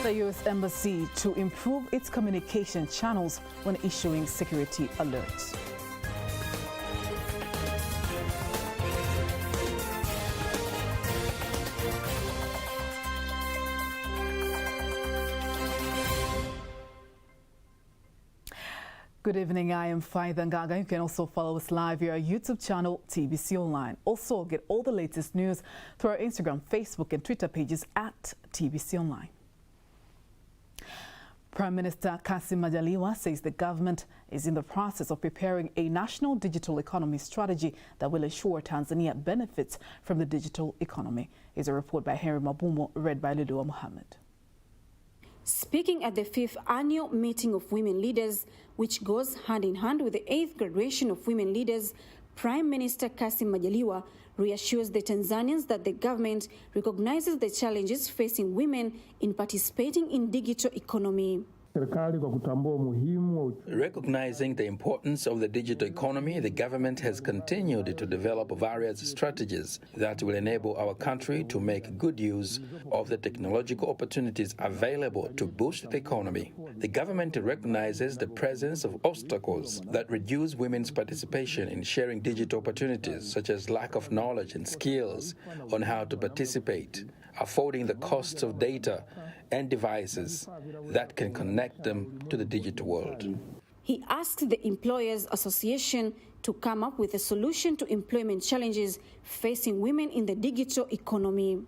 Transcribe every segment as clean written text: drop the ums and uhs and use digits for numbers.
the U.S. Embassy to improve its communication channels when issuing security alerts. Good evening, I am Faida Ngaga. You can also follow us live via our YouTube channel, TBC Online. Also, get all the latest news through our Instagram, Facebook, and Twitter pages at TBC Online. Prime Minister Kassim Majaliwa says the government is in the process of preparing a national digital economy strategy that will ensure Tanzania benefits from the digital economy. Here's a report by Henry Mabumo, read by Lulua Mohammed. Speaking at the 5th annual meeting of women leaders, which goes hand in hand with the 8th graduation of women leaders, Prime Minister Kassim Majaliwa reassures the Tanzanians that the government recognizes the challenges facing women in participating in digital economy. Recognizing the importance of the digital economy, the government has continued to develop various strategies that will enable our country to make good use of the technological opportunities available to boost the economy. The government recognizes the presence of obstacles that reduce women's participation in sharing digital opportunities, such as lack of knowledge and skills on how to participate, affording the costs of data and devices that can connect them to the digital world. He asked the Employers Association to come up with a solution to employment challenges facing women in the digital economy.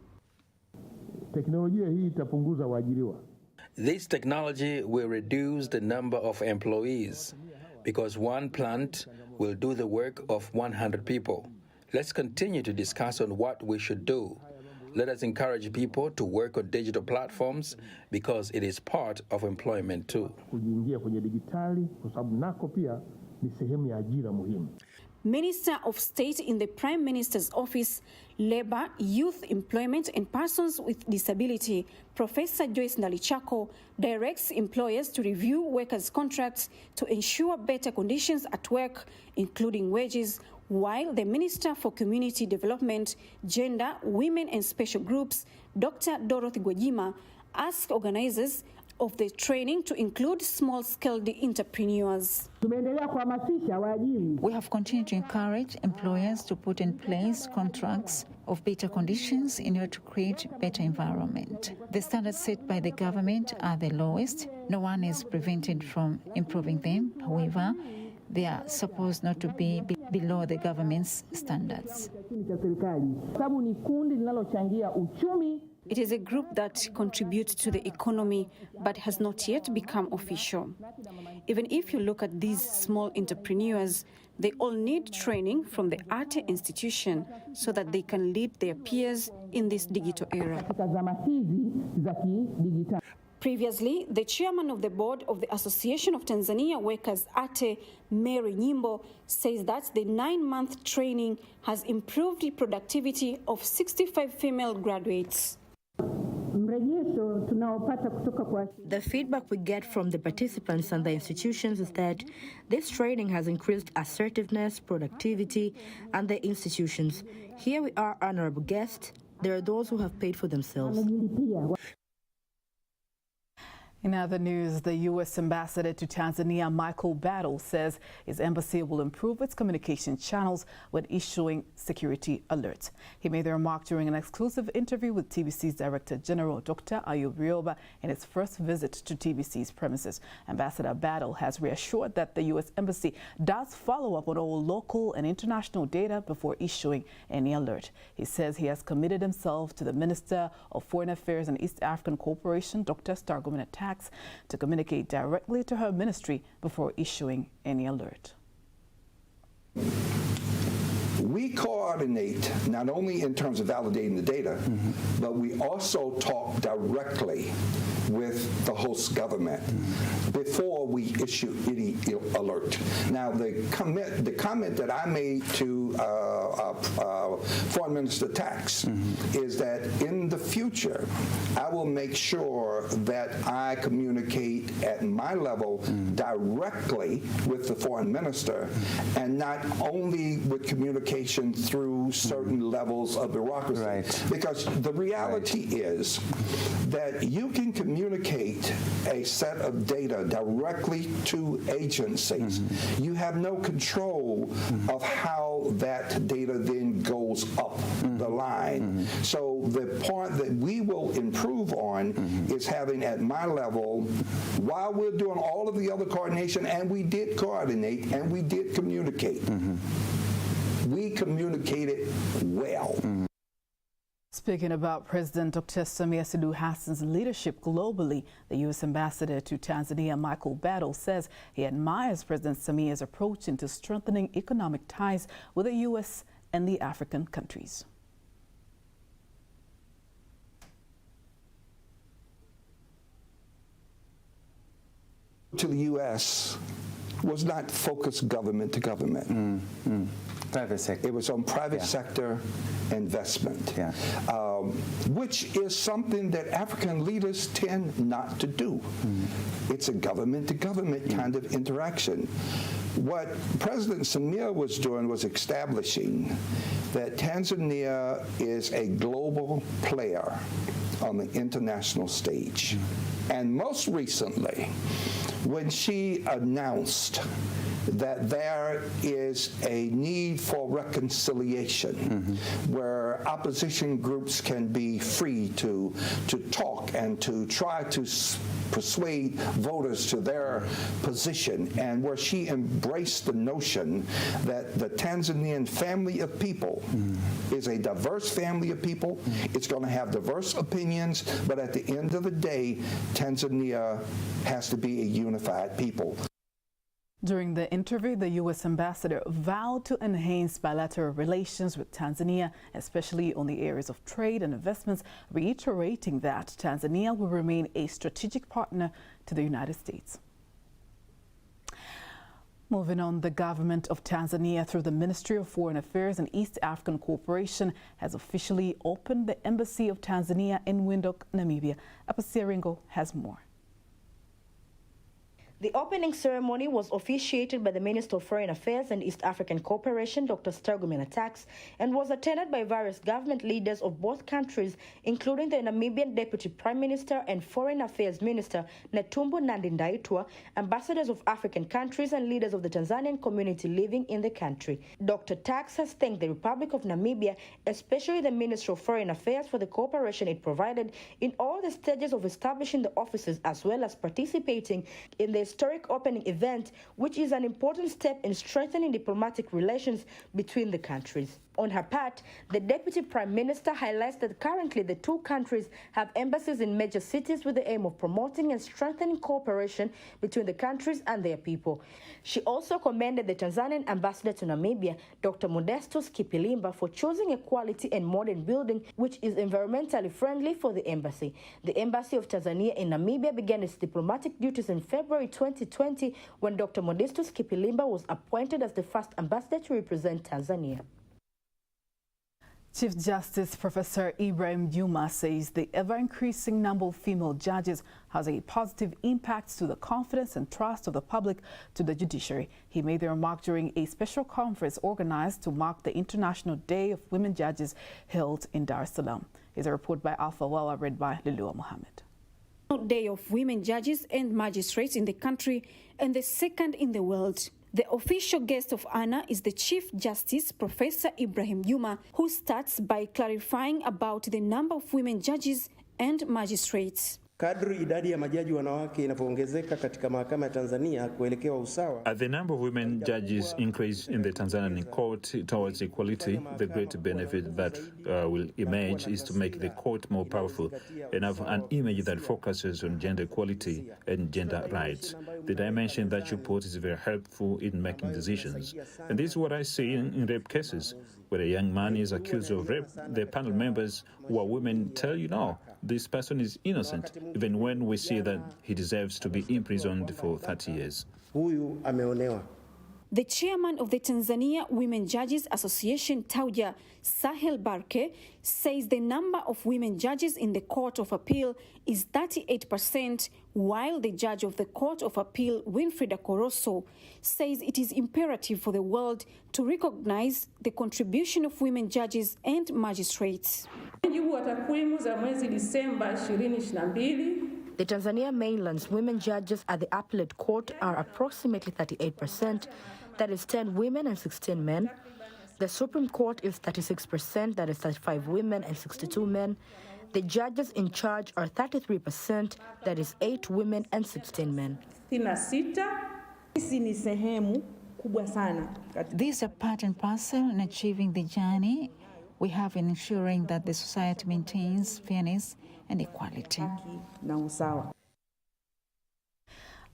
This technology will reduce the number of employees because one plant will do the work of 100 people. Let's continue to discuss on what we should do. Let us encourage people to work on digital platforms because it is part of employment too. Minister of State in the Prime Minister's Office, Labor, Youth, Employment and Persons with Disability, Professor Joyce Ndalichako, directs employers to review workers' contracts to ensure better conditions at work, including wages, while the Minister for Community Development, Gender, Women and Special Groups, Dr. Dorothy Gwajima, asked organizers of the training to include small-scale entrepreneurs. We have continued to encourage employers to put in place contracts of better conditions in order to create better environment. The standards set by the government are the lowest. No one is prevented from improving them. However, they are supposed not to be below the government's standards. It is a group that contributes to the economy but has not yet become official. Even if you look at these small entrepreneurs, they all need training from the ATE institution so that they can lead their peers in this digital era. Previously, the chairman of the board of the Association of Tanzania Workers, ATE, Mary Nyimbo, says that the 9-month training has improved the productivity of 65 female graduates. The feedback we get from the participants and the institutions is that this training has increased assertiveness, productivity, and the institutions. Here we are, honorable guests. There are those who have paid for themselves. In other news, the U.S. ambassador to Tanzania, Michael Battle, says his embassy will improve its communication channels when issuing security alerts. He made the remark during an exclusive interview with TBC's Director General, Dr. Ayub Rioba, in his first visit to TBC's premises. Ambassador Battle has reassured that the U.S. embassy does follow up on all local and international data before issuing any alert. He says he has committed himself to the Minister of Foreign Affairs and East African Cooperation, Dr. Stargoman Attacks, to communicate directly to her ministry before issuing any alert. We coordinate not only in terms of validating the data, but we also talk directly with the host government before we issue any alert. Now, the comment that I made to Foreign Minister Tax is that in the future, I will make sure that I communicate at my level directly with the foreign minister, and not only with communication through through certain levels of bureaucracy. Right. Because the reality is that you can communicate a set of data directly to agencies. You have no control of how that data then goes up the line. So the part that we will improve on is having at my level, while we're doing all of the other coordination, and we did coordinate and we did communicate, we communicated well. Speaking about President Dr. Samia Suluhu Hassan's leadership globally, the U.S. Ambassador to Tanzania, Michael Battle, says he admires President Samia's approach into strengthening economic ties with the U.S. and the African countries. To the U.S. was not focused government to government. Private sector. It was on private sector investment, which is something that African leaders tend not to do. It's a government-to-government kind of interaction. What President Samia was doing was establishing that Tanzania is a global player on the international stage. And most recently, when she announced that there is a need for reconciliation, where opposition groups can be free to talk and to try to persuade voters to their position, and where she embraced the notion that the Tanzanian family of people is a diverse family of people. It's going to have diverse opinions, but at the end of the day, Tanzania has to be a unified people. During the interview, the U.S. ambassador vowed to enhance bilateral relations with Tanzania, especially on the areas of trade and investments, reiterating that Tanzania will remain a strategic partner to the United States. Moving on, the government of Tanzania, through the Ministry of Foreign Affairs and East African Cooperation, has officially opened the Embassy of Tanzania in Windhoek, Namibia. Apasia Ringo has more. The opening ceremony was officiated by the Minister of Foreign Affairs and East African Cooperation, Dr. Stergomena Tax, and was attended by various government leaders of both countries, including the Namibian Deputy Prime Minister and Foreign Affairs Minister, Netumbo Nandi-Ndaitwah, ambassadors of African countries, and leaders of the Tanzanian community living in the country. Dr. Tax has thanked the Republic of Namibia, especially the Ministry of Foreign Affairs, for the cooperation it provided in all the stages of establishing the offices, as well as participating in the historic opening event, which is an important step in strengthening diplomatic relations between the countries. On her part, the Deputy Prime Minister highlights that currently the two countries have embassies in major cities with the aim of promoting and strengthening cooperation between the countries and their people. She also commended the Tanzanian ambassador to Namibia, Dr. Modestus Kipilimba, for choosing a quality and modern building which is environmentally friendly for the embassy. The Embassy of Tanzania in Namibia began its diplomatic duties in February 2020 when Dr. Modestus Kipilimba was appointed as the first ambassador to represent Tanzania. Chief Justice Professor Ibrahim Juma says the ever-increasing number of female judges has a positive impact to the confidence and trust of the public to the judiciary. He made the remark during a special conference organized to mark the International Day of Women Judges held in Dar es Salaam. Here's a report by Alpha Wala, read by Lilua Mohammed. Day of Women Judges and Magistrates in the country, and the second in the world. The official guest of honor is the Chief Justice, Professor Ibrahim Juma, who starts by clarifying about the number of women judges and magistrates. Kadri idadi ya majaji wanawake inapoongezeka katika mahakama ya Tanzania kuelekea usawa. As the number of women judges increase in the Tanzanian court towards equality, the great benefit that will emerge is to make the court more powerful and have an image that focuses on gender equality and gender rights. The dimension that you put is very helpful in making decisions. And this is what I see in rape cases. Where a young man is accused of rape, the panel members who are women tell you, no, this person is innocent, even when we see that he deserves to be imprisoned for 30 years. Huyu ameonewa. The chairman of the Tanzania Women Judges Association, Tauja, Sahel Barke, says the number of women judges in the Court of Appeal is 38%, while the judge of the Court of Appeal, Winfrida Koroso, says it is imperative for the world to recognize the contribution of women judges and magistrates. The Tanzania mainland's women judges at the appellate court are approximately 38%, that is 10 women and 16 men. The Supreme Court is 36%, that is 35 women and 62 men. The judges in charge are 33%, that is 8 women and 16 men. These are part and parcel in achieving the journey we have in ensuring that the society maintains fairness and equality.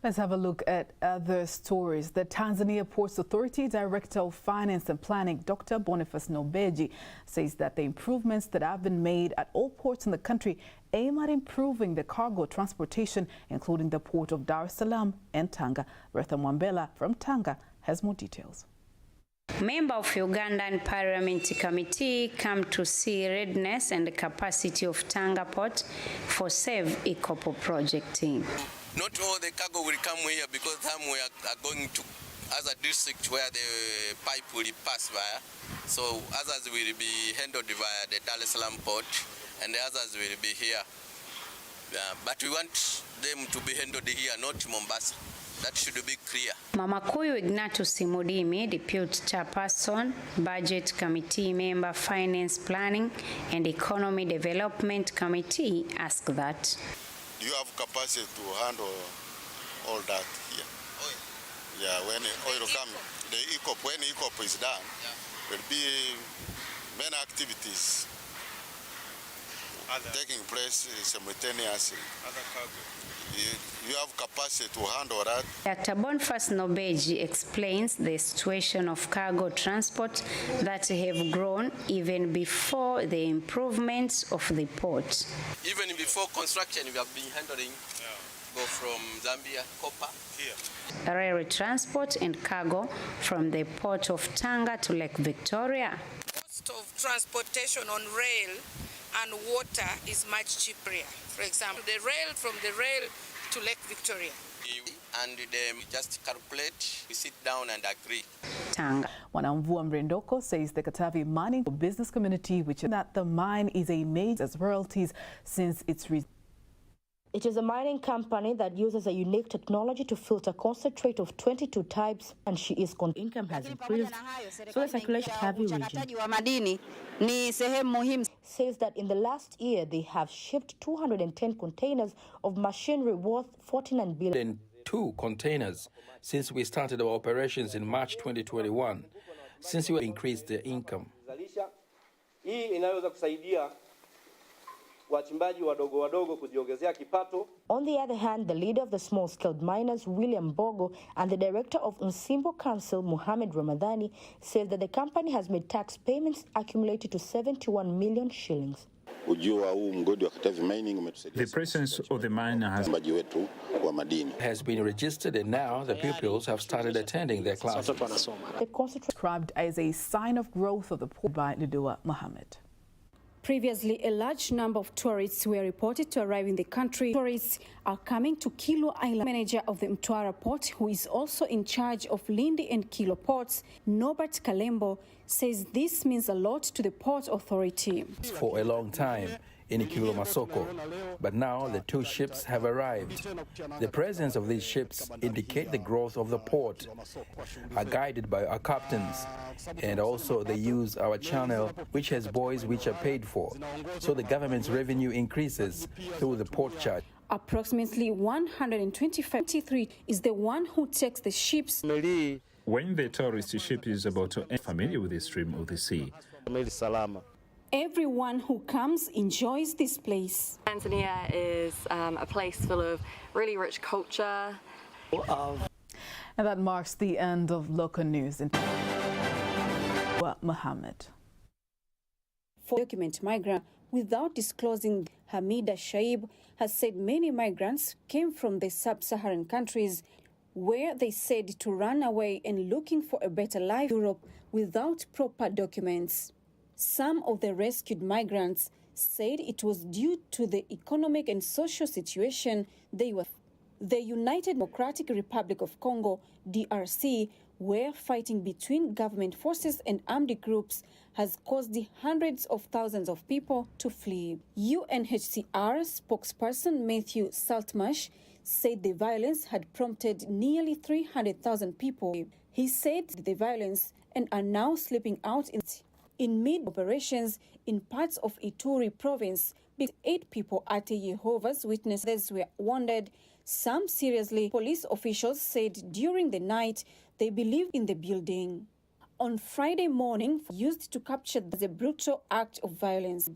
Let's have a look at other stories. The Tanzania Ports Authority Director of Finance and Planning, Dr. Boniface Nobeji, says that the improvements that have been made at all ports in the country aim at improving the cargo transportation, including the port of Dar es Salaam and Tanga. Bertha Mwambela from Tanga has more details. Member of Ugandan Parliament Committee come to see readiness and the capacity of Tanga Port for Save Ikopo projecting. Not all the cargo will come here because some we are going to other districts where the pipe will pass via. So others will be handled via the Dar es Salaam port and the others will be here. But we want them to be handled here, not Mombasa. That should be clear. Mama Kuyu Ignatius Simudimi, Deputy Chairperson, Budget Committee Member, Finance Planning and Economy Development Committee, asked that. Do you have capacity to handle all that here? Oil. Yeah, when oil comes, when ECOP is done, there will be many activities taking place simultaneously. You have capacity to handle that. Dr. Boniface Nobeji explains the situation of cargo transport that have grown even before the improvements of the port. Even before construction, we have been handling go from Zambia, copper. Here. Railway transport and cargo from the port of Tanga to Lake Victoria. Cost of transportation on rail and water is much cheaper. For example, the rail from the rail to Lake Victoria. And we just calculate, we sit down and agree. Tanga. Wanamvua Mrendoko says the Katavi mining business community, which is that the mine is a major as royalties since its It is a mining company that uses a unique technology to filter concentrate of 22 types, and income has increased, so the circulation heavy region. Says that in the last year they have shipped 210 containers of machinery worth 49 billion. 2 containers since we started our operations in March 2021, since we increased the income. On the other hand, the leader of the small-scale miners, William Bogo, and the director of Unsimbo Council, Muhammad Ramadhani, says that the company has made tax payments accumulated to 71 million shillings. The presence of the miner has been registered, and now the pupils have started attending their classes. The concentrate described as a sign of growth of the port by Lidua Mohammed. Previously, a large number of tourists were reported to arrive in the country. Tourists are coming to Kilo Island. Manager of the Mtwara port, who is also in charge of Lindi and Kilo ports, Norbert Kalembo, says this means a lot to the port authority. For a long time in Kilo Masoko, but now the 2 ships have arrived. The presence of these ships indicate the growth of the port, are guided by our captains, and also they use our channel, which has buoys which are paid for. So the government's revenue increases through the port charge. Approximately 123 is the one who takes the ships. When the tourist ship is about to enter, familiar with the stream of the sea. Everyone who comes enjoys this place. Tanzania is a place full of really rich culture. And that marks the end of local news. Mohammed. For document migrant without disclosing, Hamida Shaib has said many migrants came from the sub-Saharan countries where they said to run away and looking for a better life in Europe without proper documents. Some of the rescued migrants said it was due to the economic and social situation they were. The United Democratic Republic of Congo, DRC, where fighting between government forces and armed groups has caused hundreds of thousands of people to flee. UNHCR spokesperson Matthew Saltmarsh said the violence had prompted nearly 300,000 people. He said the violence and are now sleeping out in mid-operations in parts of Ituri province. 8 people at a Jehovah's Witnesses were wounded, some seriously. Police officials said during the night they believed in the building. On Friday morning, used to capture the brutal act of violence.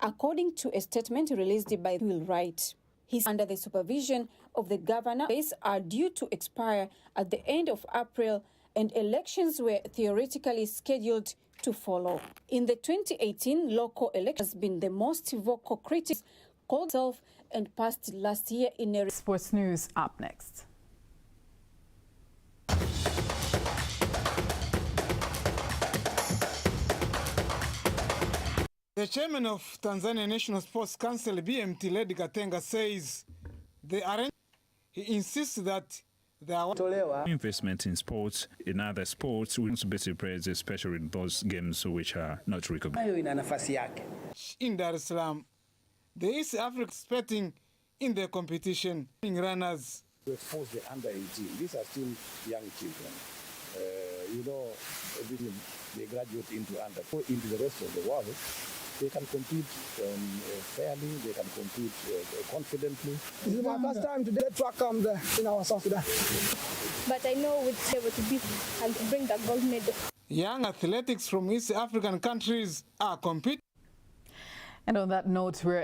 According to a statement released by Will Wright, he's under the supervision of the governor. Days are due to expire at the end of April, and elections were theoretically scheduled to follow. In the 2018 local election has been the most vocal critic, called itself and passed last year in a... Sports news up next. The chairman of Tanzania National Sports Council, BMT, Led Gatenga, says he insists that investment in sports, in other sports, responsibility plays, especially in those games which are not recognized. In Dar es Salaam, the East Africa participating in the competition, runners. To expose the under-18, these are still young children. They graduate into into the rest of the world. They can compete fairly, they can compete confidently. This is my first time to do track in our South Sudan. But I know we'll be able to beat and bring the gold medal. Young athletics from East African countries are competing. And on that note, we're...